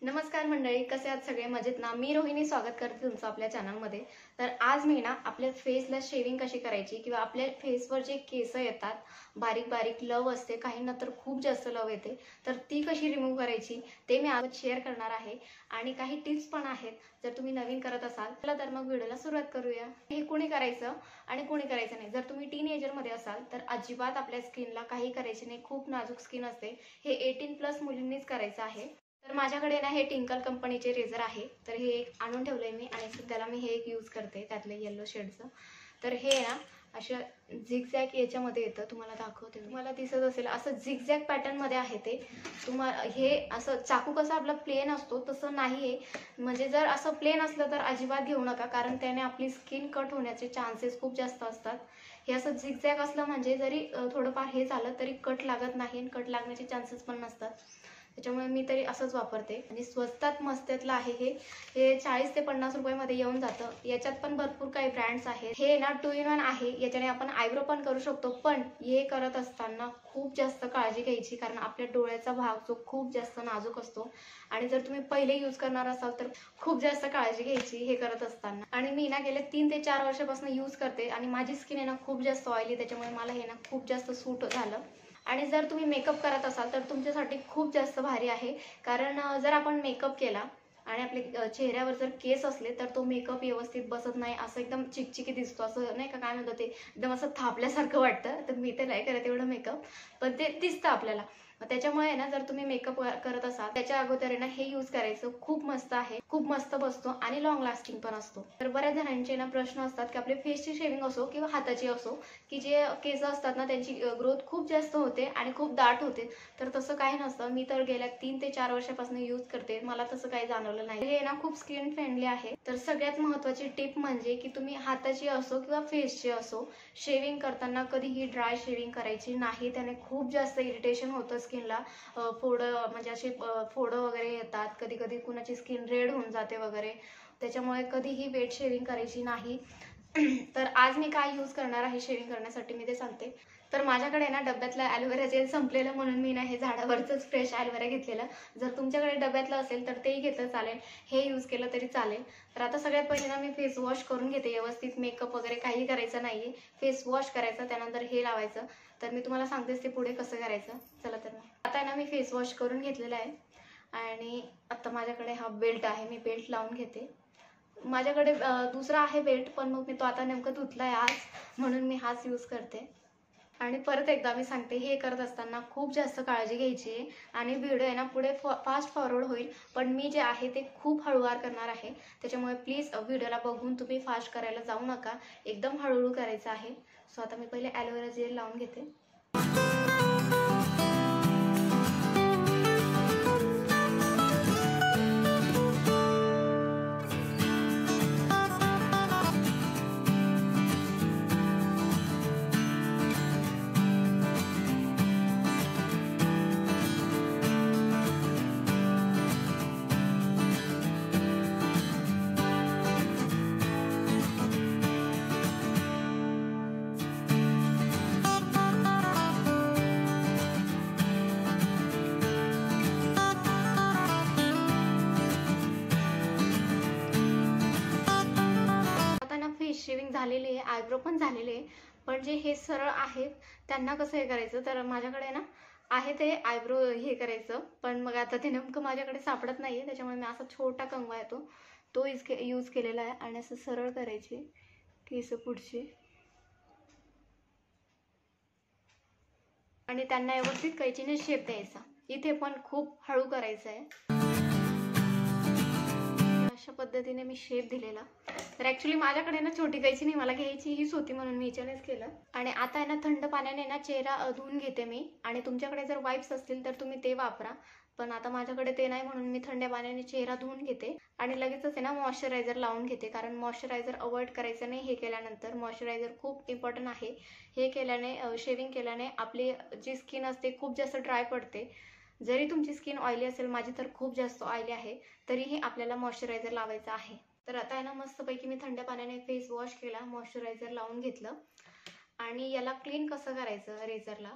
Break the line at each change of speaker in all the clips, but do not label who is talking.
नमस्कार मंडळी, कसे आहात सगळे? मजेत ना? मी रोहिणी स्वागत करते तुमचं आपल्या चॅनलमध्ये. तर आज मी ना आपल्या फेसला शेविंग कशी करायची किंवा आपल्या फेसवर जे केस येतात, बारीक बारीक लव असते, काहींना तर खूप जास्त लव येते, तर ती कशी रिमूव्ह करायची ते मी आज शेअर करणार आहे. आणि काही टिप्स पण आहेत जर तुम्ही नवीन करत असाल. चला तर मग व्हिडिओला सुरुवात करूया. हे कुणी करायचं आणि कुणी करायचं नाही. जर तुम्ही टीनएजरमध्ये असाल तर अजिबात आपल्या स्किनला काही करायचे नाही. खूप नाजूक स्किन असते. हे 18+ मुलींनीच करायचं आहे. तर माझ्याकडे ना हे टिंकल कंपनीचे रेझर आहे. तर हे एक आणून ठेवलंय मी आणि सध्याला मी हे एक यूज करते, त्यातलं येलो शेडचं. तर हे ना अशा झिगझॅग याच्यामध्ये येतं, तुम्हाला दाखवते. तुम्हाला दिसत असेल असं झिगझॅग पॅटर्नमध्ये आहे ते. तुम्हाला हे असं चाकू कसा आपला प्लेन असतो तसं नाही आहे. म्हणजे जर असं प्लेन असलं तर अजिबात घेऊ नका, कारण त्याने आपली स्किन कट होण्याचे चान्सेस खूप जास्त असतात. हे असं झिगझॅग असलं म्हणजे जरी थोडंफार हे झालं तरी कट लागत नाही आणि कट लागण्याचे चान्सेस पण नसतात. त्याच्यामुळे मी तरी असंच वापरते आणि स्वस्तात मस्त्यातलं आहे हे. हे 40 ते 50 रुपयामध्ये येऊन जातं. याच्यात पण भरपूर काही ब्रँड्स आहेत. हे ना 2 in 1 आहे. याच्याने आपण आयब्रो पण करू शकतो, पण हे करत असताना खूप जास्त काळजी घ्यायची, कारण आपल्या डोळ्याचा भाग जो खूप जास्त नाजूक असतो आणि जर तुम्ही पहिले यूज करणार असाल तर खूप जास्त काळजी घ्यायची हे करत असताना. आणि मी ना गेले 3 ते 4 वर्षापासून यूज करते आणि माझी स्किन आहे ना खूप जास्त ऑइली, त्याच्यामुळे मला हे ना खूप जास्त सूट झालं. आणि जर तुम्ही मेकअप करत असाल तर तुमच्यासाठी खूप जास्त भारी आहे, कारण जर आपण मेकअप केला आणि आपले चेहऱ्यावर जर केस असले तर तो मेकअप व्यवस्थित बसत नाही, असं एकदम चिकचिकी दिसतो, असं नाही का, काय म्हणतो ते, एकदम असं थापल्यासारखं वाटतं. तर मी तर नाही करत एवढं मेकअप, पण ते दिसतं आपल्याला. त्याच्यामुळे ना जर तुम्ही मेकअप करत असाल त्याच्या अगोदर ना हे यूज करायचं. खूप मस्त आहे, खूप मस्त बसतो आणि लॉंग लास्टिंग पण असतो. तर बऱ्याच जणांचे ना प्रश्न असतात की आपले फेसची शेविंग असो किंवा हाताची असो, की जे केस असतात ना त्यांची ग्रोथ खूप जास्त होते आणि खूप दाट होते. तर तसं काही नसतं. मी तर गेल्या 3 ते 4 वर्षापासून यूज करते, मला तसं काही जाणवलं नाही. हे ना खूप स्किन फ्रेंडली आहे. तर सगळ्यात महत्त्वाची टिप म्हणजे की तुम्ही हाताची असो किंवा फेसची असो, शेविंग करताना कधीही ड्राय शेविंग करायची नाही. त्याने खूप जास्त इरिटेशन होतं स्किनला. फोडं म्हणजे असे फोडं वगैरे येतात, कधी कधी कुणाची स्किन रेड होऊन जाते वगैरे. त्याच्यामुळे कधीही वेट शेविंग करायची नाही. तर आज मी काय यूज करणार आहे शेविंग करण्यासाठी मी ते सांगते. तर माझ्याकडे ना डब्यातलं ॲलोवेरा जेल संपलेलं, म्हणून मी ना हे झाडावरचंच फ्रेश ॲलोवेरा घेतलेलं. जर तुमच्याकडे डब्यातलं असेल तर तेही घेतलं चालेल, हे यूज केलं तरी चालेल. तर आता सगळ्यात पहिले ना मी फेस वॉश करून घेते व्यवस्थित. मेकअप वगैरे काही करायचं नाही, फेस वॉश करायचं, त्यानंतर हे लावायचं. तर मी तुम्हाला सांगतेच ते पुढे कसं करायचं. चला तर मग आता ना मी फेस वॉश करून घेतलेला आहे आणि आता माझ्याकडे हा बेल्ट आहे, मी बेल्ट लावून घेते. माझ्याकडे दुसरा आहे बेल्ट, पण मग मी तो आता नेमकं धुतलाय आज, म्हणून मी हाच यूज करते. आणि परत एकदा मी सांगते, हे करत असताना खूप जास्त काळजी घ्यायची आहे आणि व्हिडिओ आहे ना पुढे फास्ट फॉरवर्ड होईल, पण मी जे आहे ते खूप हळूवार करणार आहे. त्याच्यामुळे प्लीज व्हिडिओला बघून तुम्ही फास्ट करायला जाऊ नका, एकदम हळूहळू करायचं आहे. सो आता मी पहिले ॲलोवेरा जेल लावून घेते. फेस शेविंग झालेली आहे, आयब्रो पण झालेले आहे, पण जे हे सरळ आहेत त्यांना कसं हे करायचं. तर माझ्याकडे ना आहे ते आयब्रो हे करायचं, पण मग आता ते नेमकं माझ्याकडे सापडत नाहीये, त्याच्यामुळे मी असा छोटा कंगवा येतो तो यूज केलेला आहे. आणि असं सरळ करायचे केस पुढचे आणि त्यांना व्यवस्थित कैचीने शेप द्यायचा. इथे पण खूप हळू करायचं आहे. अशा पद्धतीने मी शेप दिलेला. तर ॲक्च्युली माझ्याकडे ना छोटी कैची नाही, मला घ्यायची हीच होती म्हणून मी हिच्यानेच केलं. आणि आता आहे ना थंड पाण्याने ना चेहरा धुवून घेते मी. आणि तुमच्याकडे जर वाईप्स असतील तर तुम्ही ते वापरा, पण आता माझ्याकडे ते नाही म्हणून मी थंड पाण्याने चेहरा धुवून घेते आणि लगेचच आहे ना मॉइश्चरायझर लावून घेते, कारण मॉइश्चरायझर अवॉइड करायचं नाही हे केल्यानंतर. मॉइश्चरायझर खूप इम्पॉर्टंट आहे. हे केल्याने शेविंग केल्याने आपली जी स्किन असते खूप जास्त ड्राय पडते. जरी तुमची स्किन ऑइली असेल, माझी तर खूप जास्त ऑइली आहे, तरीही आपल्याला मॉइश्चरायझर लावायचं आहे. तर आता आहे ना मस्तपैकी मी थंड पाण्याने फेस वॉश केला, मॉइश्चरायझर लावून घेतलं. आणि याला क्लीन कसं करायचं रेझरला,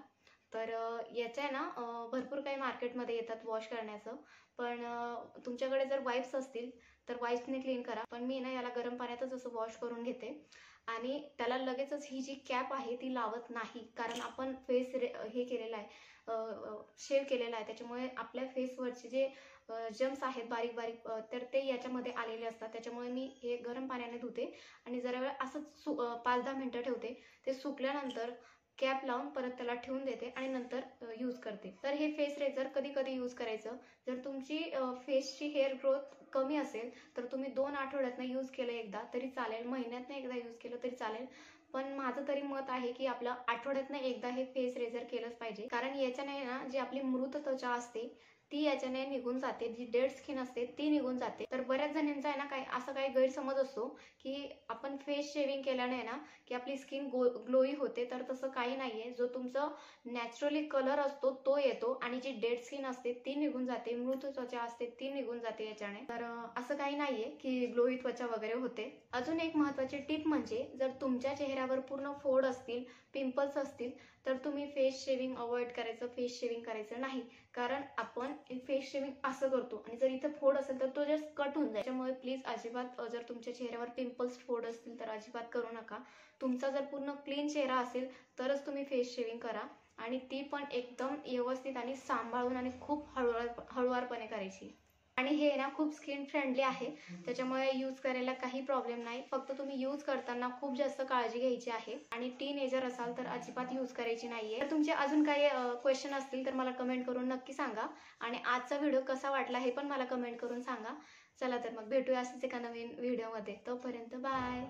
तर याच्या आहे ना भरपूर काही मार्केटमध्ये येतात वॉश करण्याचं, पण तुमच्याकडे जर वाईप्स असतील तर वाईप्सने क्लीन करा. पण मी ना याला गरम पाण्यातच असं वॉश करून घेते आणि त्याला लगेचच ही जी कॅप आहे ती लावत नाही, कारण आपण फेस हे केलेलं आहे, शेव केलेला आहे, त्याच्यामुळे आपल्या फेसवरचे जे जम्स आहेत बारीक बारीक तर ते याच्यामध्ये आलेले असतात. त्याच्यामुळे मी हे गरम पाण्याने धुते आणि जरा वेळ असंच 5-10 मिनटं ठेवते. ते सुकल्यानंतर कॅप लावून परत त्याला ठेवून देते आणि नंतर यूज करते. तर हे फेस रेझर कधी कधी यूज करायचं, जर तुमची फेसची हेअर ग्रोथ कमी असेल तर तुम्ही 2 आठवड्यातनं यूज केलं एकदा तरी चालेल, महिन्यातनं एकदा यूज केलं तरी चालेल. पण माझं तरी मत आहे की आपलं आठवड्यातनं एकदा हे फेस रेझर केलंच पाहिजे, कारण याच्याने ना जी आपली मृत त्वचा असते ती याच्याने निघून जाते, जी डेड स्किन असते ती निघून जाते. तर बऱ्याच जणांचा आहे ना काय असं काही गैरसमज असतो की आपण फेस शेविंग केल्याने ना की आपली स्किन ग्लोई होते, तर तसं काही नाहीये. जो तुमचा नॅचरली कलर असतो तो येतो आणि जी डेड स्किन असते ती निघून जाते, मृत त्वचा असते ती निघून जाते याच्याने. तर असं काही नाहीये की ग्लोई त्वचा वगैरे होते. अजून एक महत्त्वाची टिप म्हणजे जर तुमच्या चेहऱ्यावर पूर्ण फोड असतील, पिंपल्स असतील, तर तुम्ही फेस शेविंग अवॉइड करायचं, फेस शेविंग करायचं नाही, कारण आपण फेस शेविंग असं करतो आणि जर इथे फोड असेल तर तो जस्ट कट होऊन जाईल. त्याच्यामुळे प्लीज अजिबात जर तुमच्या चेहऱ्यावर पिंपल्स फोड असतील तर अजिबात करू नका. तुमचा जर पूर्ण क्लीन चेहरा असेल तरच तुम्ही फेस शेविंग करा आणि ती पण एकदम व्यवस्थित आणि सांभाळून आणि खूप हळुवारपणे करायची. आणि हे ना खूप स्किन फ्रेंडली आहे, त्याच्यामुळे यूज करायला काही प्रॉब्लेम नाही. फक्त तुम्ही यूज करताना खूप जास्त काळजी घ्यायची आहे आणि टीनेजर असाल तर अजिबात यूज करायची नाहीये. तर तुमचे अजून काही क्वेश्चन असतील तर मला कमेंट करून नक्की सांगा आणि आजचा व्हिडिओ कसा वाटला हे पण मला कमेंट करून सांगा. चला तर मग भेटूया असेच एका नवीन व्हिडिओमध्ये. तोपर्यंत बाय.